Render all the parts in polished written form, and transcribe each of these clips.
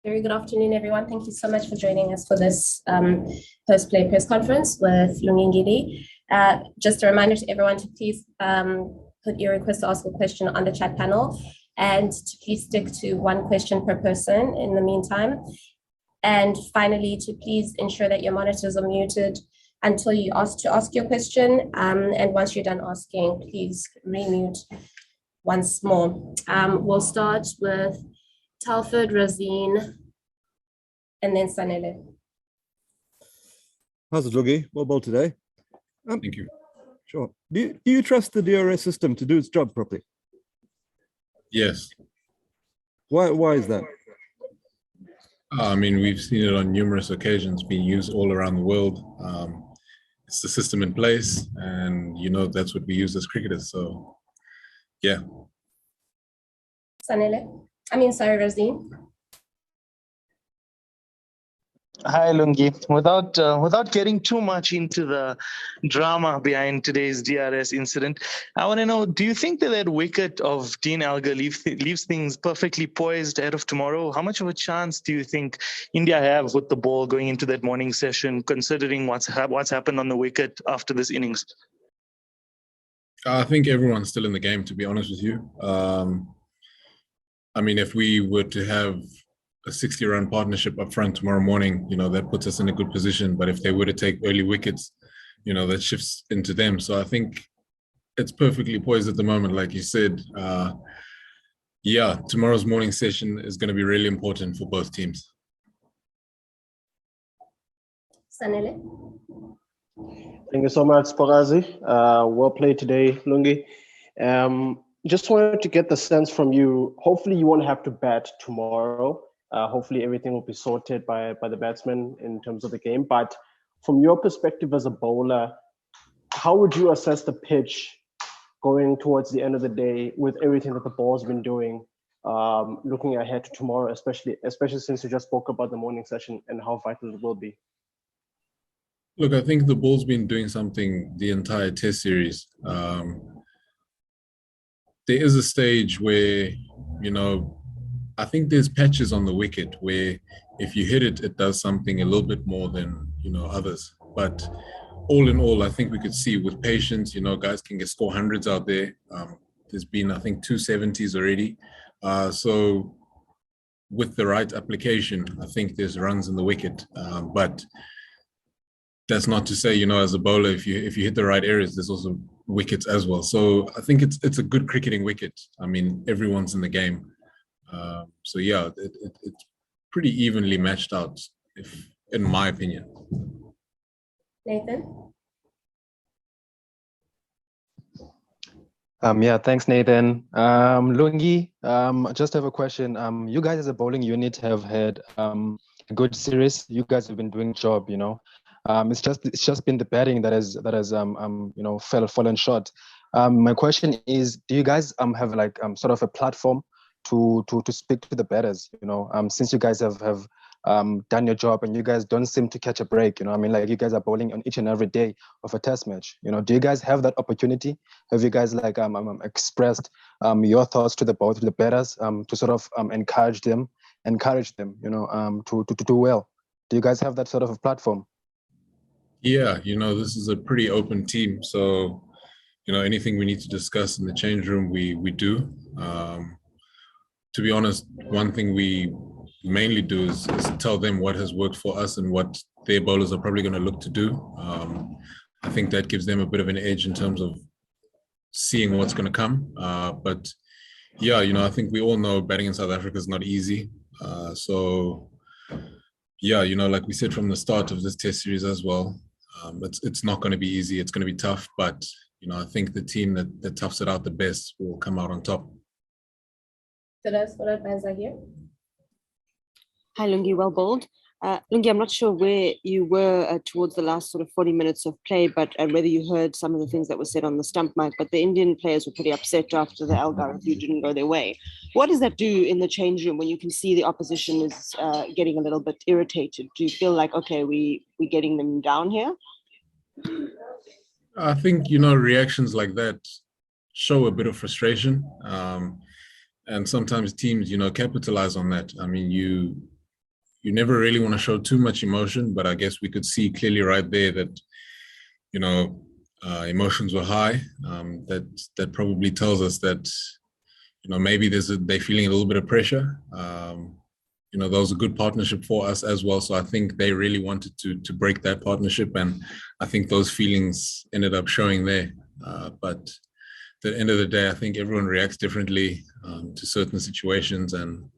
Very good afternoon, everyone. Thank you so much for joining us for this post-play press conference with Lungi Ngidi. Just a reminder to everyone to please put your request to ask a question on the chat panel and to please stick to one question per person in the meantime. And finally, to please ensure that your monitors are muted until you ask to ask your question. And once you're done asking, please remute once more. We'll start with Telford, Razeen, and then Sanele. How's it, Lungi? Well today. Thank you. Sure. Do you trust the DRS system to do its job properly? Yes. Why is that? I mean, we've seen it on numerous occasions being used all around the world. It's the system in place, and that's what we use as cricketers. So, yeah. Sanele? Razeen. Hi, Lungi. Without getting too much into the drama behind today's DRS incident, I want to know, do you think that wicket of Dean Elgar leaves things perfectly poised ahead of tomorrow? How much of a chance do you think India have with the ball going into that morning session, considering what's happened on the wicket after this innings? I think everyone's still in the game, to be honest with you. I mean, if we were to have a 60-run partnership up front tomorrow morning, that puts us in a good position. But if they were to take early wickets, that shifts into them. So I think it's perfectly poised at the moment, like you said. Yeah, tomorrow's morning session is going to be really important for both teams. Sanele? Thank you so much, Sporazi. Well played today, Lungi. Just wanted to get the sense from you. Hopefully you won't have to bat tomorrow. Hopefully everything will be sorted by the batsmen in terms of the game. But from your perspective as a bowler, how would you assess the pitch going towards the end of the day with everything that the ball's been doing, looking ahead to tomorrow, especially since you just spoke about the morning session and how vital it will be? Look, I think the ball's been doing something the entire Test series. There is a stage where, I think there's patches on the wicket where if you hit it, it does something a little bit more than, others. But all in all, I think we could see with patience, guys can score hundreds out there. There's been, I think, 270s already. So with the right application, I think there's runs in the wicket. But that's not to say, as a bowler, if you hit the right areas, there's also wickets as well. So I think it's a good cricketing wicket. I mean, everyone's in the game. So yeah, it's pretty evenly matched out, in my opinion. Nathan? Yeah, thanks, Nathan. Lungi, I just have a question. You guys as a bowling unit have had a good series. You guys have been doing job, It's just been the batting that has fallen short. My question is, do you guys have sort of a platform to speak to the batters? Since you guys have done your job and you guys don't seem to catch a break. You guys are bowling on each and every day of a test match. Do you guys have that opportunity? Have you guys expressed your thoughts to the batters to sort of encourage them, to do well? Do you guys have that sort of a platform? Yeah, this is a pretty open team. So, anything we need to discuss in the change room, we do. To be honest, one thing we mainly do is tell them what has worked for us and what their bowlers are probably going to look to do. I think that gives them a bit of an edge in terms of seeing what's going to come. But yeah, I think we all know batting in South Africa is not easy. So yeah, like we said from the start of this test series as well, it's not going to be easy. It's going to be tough, but I think the team that toughs it out the best will come out on top. Followed by Zaahier. Hi, Lungi, well bowled. Lungi, I'm not sure where you were towards the last sort of 40 minutes of play, but whether you heard some of the things that were said on the stump mic, but the Indian players were pretty upset after the Elgar review didn't go their way. What does that do in the change room when you can see the opposition is getting a little bit irritated? Do you feel like, okay, we're getting them down here? I think, reactions like that show a bit of frustration. And sometimes teams, capitalize on that. I mean, you never really want to show too much emotion, but I guess we could see clearly right there that, you know, emotions were high. That probably tells us that, you know, maybe they're feeling a little bit of pressure. You know, that was a good partnership for us as well. So I think they really wanted to break that partnership, and I think those feelings ended up showing there. But at the end of the day, I think everyone reacts differently to certain situations, and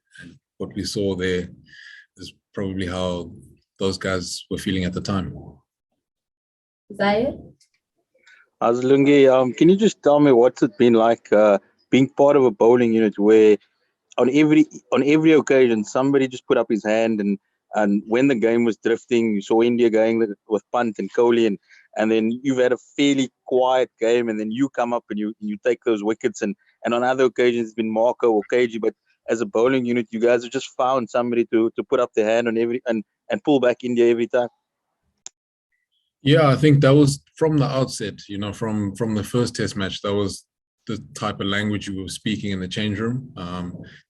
what we saw there is probably how those guys were feeling at the time. Zaahier? Lungi, can you just tell me what's it been like being part of a bowling unit where on every occasion somebody just put up his hand, and when the game was drifting, you saw India going with Pant and Kohli, and then you've had a fairly quiet game, and then you come up and you take those wickets, and on other occasions it's been Marco or KG, but as a bowling unit you guys have just found somebody to put up their hand on every and pull back India every time. Yeah, I think that was from the outset, you know, from the first test match, that was the type of language we were speaking in the change room,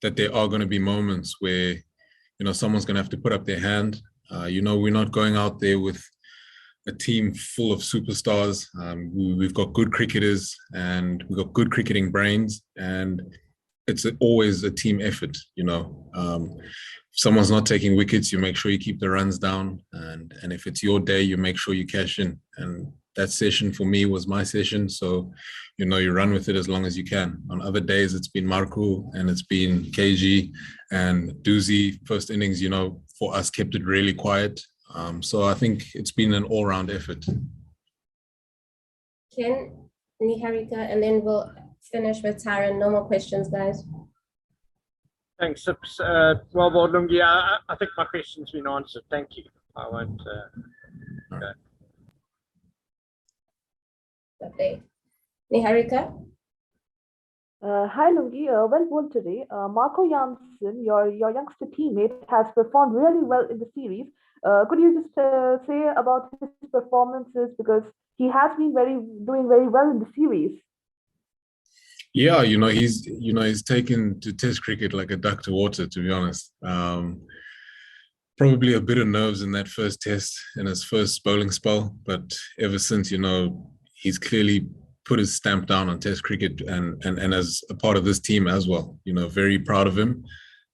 that there are going to be moments where, you know, someone's going to have to put up their hand. You know, we're not going out there with a team full of superstars. We've got good cricketers and we've got good cricketing brains, and it's always a team effort, you know. If someone's not taking wickets, you make sure you keep the runs down, and if it's your day, you make sure you cash in. And that session for me was my session, so you know, you run with it as long as you can. On other days, it's been Marco and it's been KG and Doozy. First innings, you know, for us kept it really quiet. So I think it's been an all-round effort. Ken, Niharika, and then we'll finish with Tyron. No more questions, guys. Thanks, Sips. Well, Lungi, I think my question's been answered. Thank you. I won't go. Lovely. Niharika? Hi, Lungi. Well bowled today. Marco Janssen, your youngster teammate, has performed really well in the series. Could you just say about his performances, because he has been doing very well in the series? Yeah, you know, he's taken to Test cricket like a duck to water, to be honest. Probably a bit of nerves in that first test, in his first bowling spell, but ever since, you know, he's clearly put his stamp down on Test cricket, and as a part of this team as well. You know, very proud of him.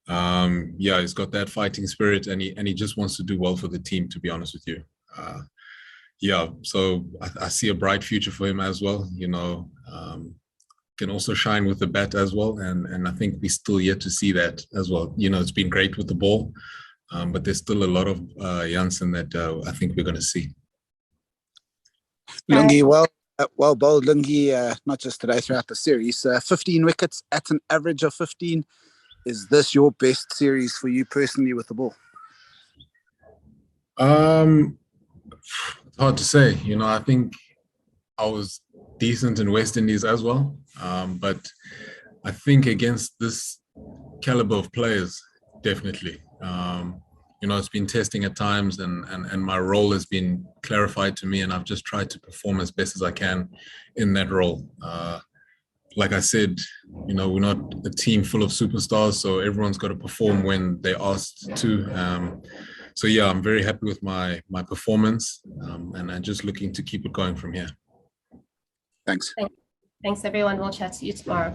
Yeah, he's got that fighting spirit, and he just wants to do well for the team, to be honest with you. Yeah, so I see a bright future for him as well. You know, can also shine with the bat as well, and I think we're still yet to see that as well. You know, it's been great with the ball, but there's still a lot of Janssen that I think we're going to see. Lungi, well bowled, Lungi, not just today, throughout the series. 15 wickets at an average of 15. Is this your best series for you personally with the ball? It's hard to say. You know, I think I was decent in West Indies as well, but I think against this caliber of players, definitely. You know, it's been testing at times, and my role has been clarified to me, and I've just tried to perform as best as I can in that role. Like I said, you know, we're not a team full of superstars, so everyone's got to perform when they're asked to. So yeah, I'm very happy with my performance, and I'm just looking to keep it going from here. Thanks. Thanks, everyone. We'll chat to you tomorrow.